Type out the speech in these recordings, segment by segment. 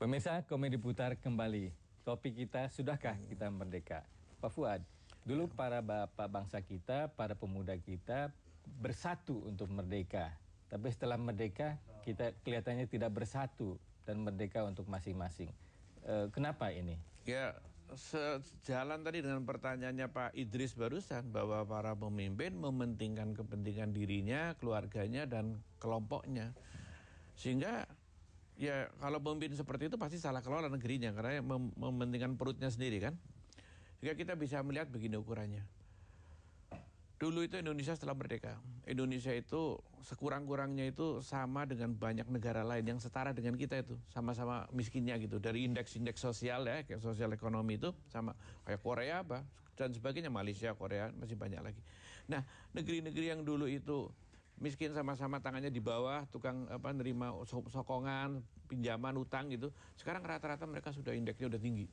Pemirsa, Komedi Putar kembali. Topik kita, sudahkah kita merdeka? Pak Fuad, dulu para bapak bangsa kita, para pemuda kita bersatu untuk merdeka. Tapi setelah merdeka, kita kelihatannya tidak bersatu dan merdeka untuk masing-masing. Kenapa ini? Ya, sejalan tadi dengan pertanyaannya Pak Idris barusan, bahwa para pemimpin mementingkan kepentingan dirinya, keluarganya, dan kelompoknya. Sehingga ya kalau pemimpin seperti itu pasti salah kelola negerinya, karena mementingkan perutnya sendiri kan. Jika kita bisa melihat begini ukurannya. Dulu itu Indonesia setelah merdeka, Indonesia itu sekurang-kurangnya itu sama dengan banyak negara lain yang setara dengan kita itu, sama-sama miskinnya gitu. Dari indeks-indeks sosial ya, kayak sosial ekonomi itu sama kayak Korea apa dan sebagainya, Malaysia, Korea, masih banyak lagi. Nah, negeri-negeri yang dulu itu miskin sama-sama tangannya di bawah, tukang nerima sokongan, pinjaman, utang gitu. Sekarang rata-rata mereka sudah indeksnya udah tinggi.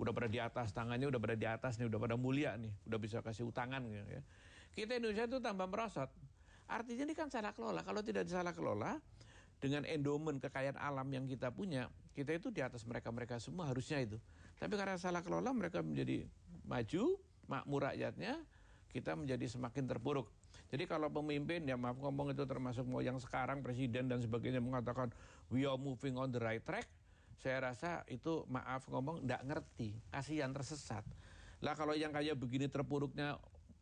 Udah pada di atas, tangannya udah pada di atas nih, udah pada mulia nih, udah bisa kasih utangan gitu ya. Kita Indonesia itu tambah merosot. Artinya ini kan salah kelola. Kalau tidak disalah kelola, dengan endomen kekayaan alam yang kita punya, kita itu di atas mereka-mereka semua harusnya itu. Tapi karena salah kelola, mereka menjadi maju, makmur rakyatnya, kita menjadi semakin terpuruk. Jadi kalau pemimpin, ya maaf ngomong itu termasuk mau yang sekarang presiden dan sebagainya mengatakan we are moving on the right track, saya rasa itu maaf ngomong nggak ngerti, kasihan, tersesat. Lah kalau yang kayak begini terpuruknya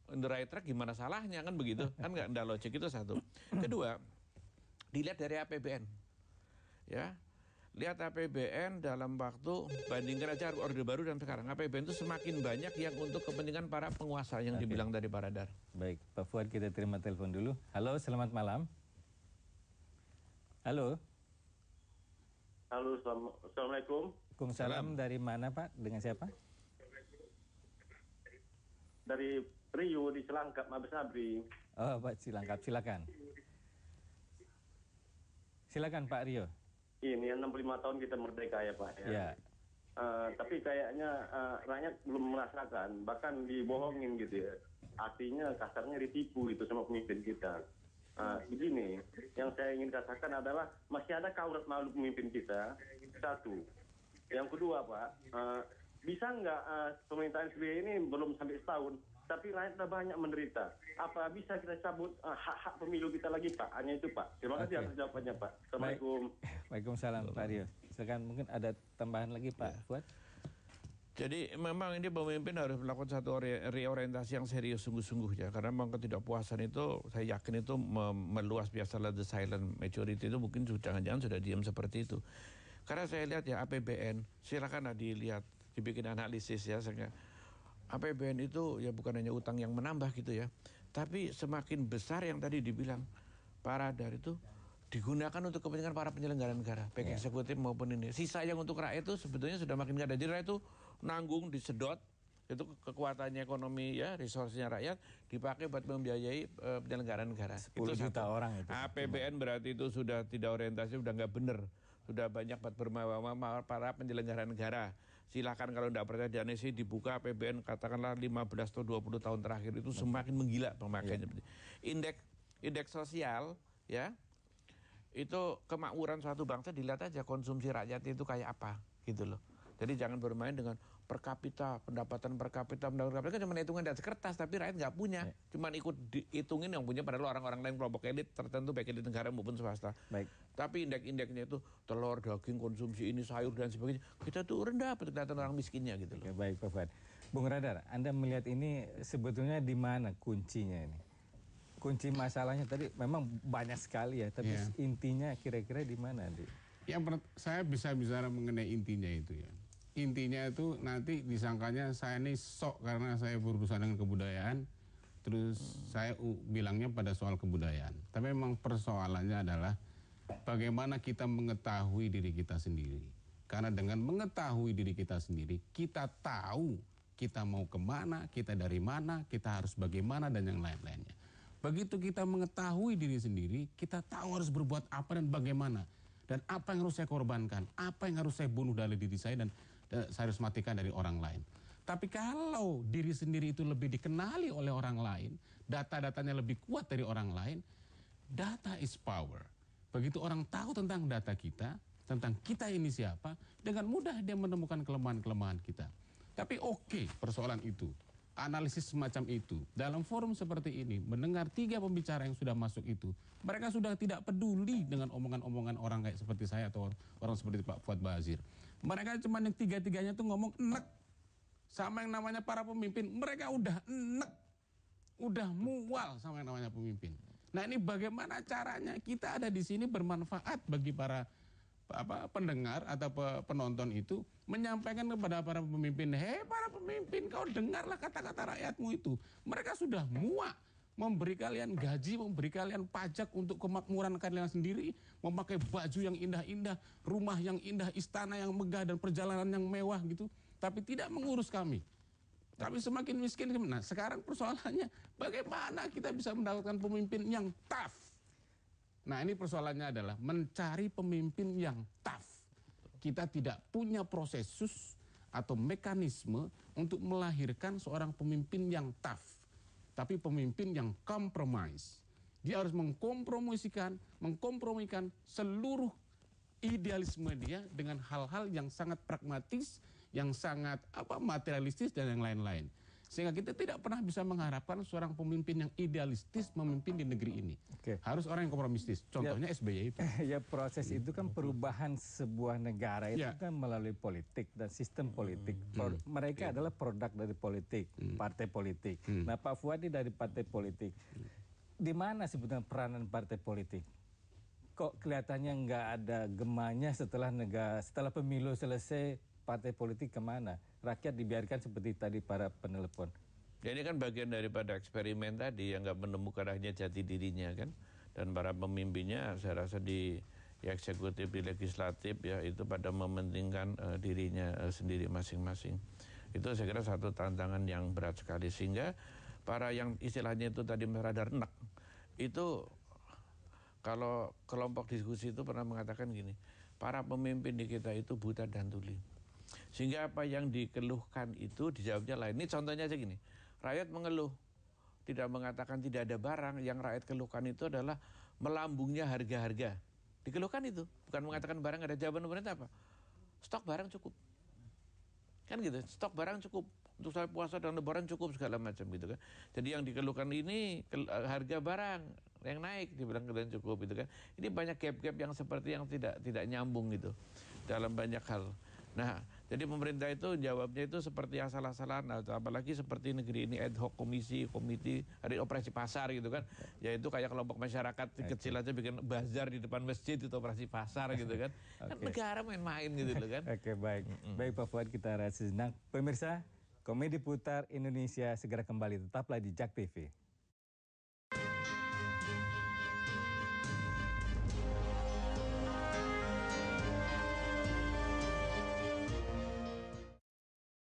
on the right track, gimana salahnya kan begitu? Kan nggak logik, itu satu. Kedua, dilihat dari APBN, ya. Lihat APBN dalam waktu, bandingkan aja Orde Baru dan sekarang. APBN itu semakin banyak yang untuk kepentingan para penguasa yang dibilang dari Pak Radar. Baik, Pak Fuad, kita terima telepon dulu. Halo, selamat malam. Halo. Halo, Assalamualaikum. Waalaikumsalam. Dari mana Pak? Dengan siapa? Dari Rio di Cilangkap, Mabes Abri. Oh, Pak Cilangkap, silakan. Silakan Pak Rio. Ini 65 tahun kita merdeka ya Pak. Ya. Tapi kayaknya rakyat belum merasakan, bahkan dibohongin gitu ya. Artinya kasarnya ditipu gitu sama pemimpin kita. Begini, yang saya ingin katakan adalah masih ada kaurat malu pemimpin kita. Satu. Yang kedua Pak, bisa nggak pemerintahan SBY ini belum sampai setahun, tapi rakyat sudah banyak menderita. Apa bisa kita cabut hak-hak pemilu kita lagi Pak? Hanya itu Pak. Terima kasih atas jawabannya Pak. Assalamualaikum. Waalaikumsalam Pak Rio. Silakan, mungkin ada tambahan lagi Pak Fuad. Jadi memang ini pemimpin harus melakukan satu reorientasi yang serius sungguh-sungguh ya. Karena memang ketidakpuasan itu saya yakin itu meluas, biasalah the silent majority itu mungkin jangan-jangan sudah diam seperti itu. Karena saya lihat ya APBN, silakan dilihat, dibikin analisis ya. APBN itu ya bukan hanya utang yang menambah gitu ya, tapi semakin besar yang tadi dibilang Pak Radar itu digunakan untuk kepentingan para penyelenggara negara, baik eksekutif maupun ini. Sisa yang untuk rakyat itu sebetulnya sudah makin nggak ada. Jadi rakyat itu nanggung, disedot, itu kekuatannya ekonomi ya, resource-nya rakyat dipakai buat membiayai penyelenggaraan negara. 10 juta orang itu. APBN berarti itu sudah tidak orientasi, sudah nggak benar. Sudah banyak buat bermawar para penyelenggara negara. Silahkan kalau tidak percaya dianalisis, dibuka APBN katakanlah 15 atau 20 tahun terakhir itu semakin menggila pemakaiannya. Indeks sosial ya, itu kemakmuran suatu bangsa dilihat aja konsumsi rakyat itu kayak apa gitu loh. Jadi jangan bermain dengan per kapita, pendapatan per kapita kan cuma hitungan di atas kertas, tapi rakyat nggak punya. Cuma ikut dihitungin yang punya padahal orang-orang lain, kelompok elit tertentu baik elit negara maupun swasta. Baik. Tapi indeks-indeksnya itu telur, daging, konsumsi ini, sayur dan sebagainya. Kita tuh rendah kelihatan orang miskinnya gitu loh. Oke, baik Pak Fuad. Bung Radar, Anda melihat ini sebetulnya di mana kuncinya ini? Kunci masalahnya tadi memang banyak sekali ya, tapi intinya kira-kira di mana, Andi? Saya bisa bicara mengenai intinya itu ya. Intinya itu nanti disangkanya saya ini sok karena saya berurusan dengan kebudayaan, terus saya bilangnya pada soal kebudayaan. Tapi memang persoalannya adalah bagaimana kita mengetahui diri kita sendiri. Karena dengan mengetahui diri kita sendiri, kita tahu kita mau kemana, kita dari mana, kita harus bagaimana, dan yang lain-lainnya. Begitu kita mengetahui diri sendiri, kita tahu harus berbuat apa dan bagaimana. Dan apa yang harus saya korbankan, apa yang harus saya bunuh dari diri saya, dan saya harus matikan dari orang lain. Tapi kalau diri sendiri itu lebih dikenali oleh orang lain, data-datanya lebih kuat dari orang lain, data is power. Begitu orang tahu tentang data kita, tentang kita ini siapa, dengan mudah dia menemukan kelemahan-kelemahan kita. Tapi oke, persoalan itu, analisis semacam itu, dalam forum seperti ini, mendengar 3 pembicara yang sudah masuk itu, mereka sudah tidak peduli dengan omongan-omongan orang kayak seperti saya atau orang seperti Pak Fuad Ba'azir. Mereka cuma yang 3-3-nya tuh ngomong enek. Sama yang namanya para pemimpin, mereka udah enek. Udah mual sama yang namanya pemimpin. Nah ini bagaimana caranya kita ada di sini bermanfaat bagi para pendengar atau penonton itu, menyampaikan kepada para pemimpin, hei para pemimpin, kau dengarlah kata-kata rakyatmu itu. Mereka sudah muak memberi kalian gaji, memberi kalian pajak untuk kemakmuran kalian sendiri, memakai baju yang indah-indah, rumah yang indah, istana yang megah, dan perjalanan yang mewah gitu, tapi tidak mengurus kami. Kami semakin miskin. Nah sekarang persoalannya bagaimana kita bisa mendapatkan pemimpin yang tough. Nah ini persoalannya adalah mencari pemimpin yang tough. Kita tidak punya prosesus atau mekanisme untuk melahirkan seorang pemimpin yang tough. Tapi pemimpin yang compromise. Dia harus mengkompromikan seluruh idealisme dia dengan hal-hal yang sangat pragmatis, yang sangat materialistis dan yang lain-lain. Sehingga kita tidak pernah bisa mengharapkan seorang pemimpin yang idealistis memimpin di negeri ini. Harus orang yang kompromistis. Contohnya SBY itu. Ya proses itu kan perubahan sebuah negara itu kan melalui politik dan sistem politik. Mereka adalah produk dari politik, partai politik. Nah Pak Fuad dari partai politik. Di mana sebetulnya peranan partai politik? Kok kelihatannya nggak ada gemanya setelah pemilu selesai, partai politik kemana? Rakyat dibiarkan seperti tadi para penelepon. Ya ini kan bagian daripada eksperimen tadi yang nggak menemukan akhirnya jati dirinya kan. Dan para pemimpinnya saya rasa di eksekutif, di legislatif ya itu pada mementingkan dirinya sendiri masing-masing. Itu saya kira satu tantangan yang berat sekali. Sehingga para yang istilahnya itu tadi radar enak, itu kalau kelompok diskusi itu pernah mengatakan gini, para pemimpin di kita itu buta dan tuli. Sehingga apa yang dikeluhkan itu dijawabnya lain. Ini contohnya aja gini, rakyat mengeluh, tidak mengatakan tidak ada barang. Yang rakyat keluhkan itu adalah melambungnya harga-harga. Dikeluhkan itu, bukan mengatakan barang ada. Jawaban pemerintah apa? Stok barang cukup. Kan gitu, stok barang cukup. Untuk saya puasa dan lebaran cukup segala macam gitu kan. Jadi yang dikeluhkan ini harga barang yang naik dibilang kalian cukup gitu kan. Ini banyak gap-gap yang seperti yang tidak nyambung gitu dalam banyak hal. Nah, jadi pemerintah itu jawabnya itu seperti asal-asalan, atau apalagi seperti negeri ini ad hoc komite ada operasi pasar gitu kan. Yaitu kayak kelompok masyarakat kecil aja bikin bazar di depan masjid itu operasi pasar gitu kan. Kan negara main-main gitu loh kan. Baik. Baik Pak Fuad, kita rehat sejenak. Pemirsa, Komedi Putar Indonesia segera kembali, tetaplah di JAK TV.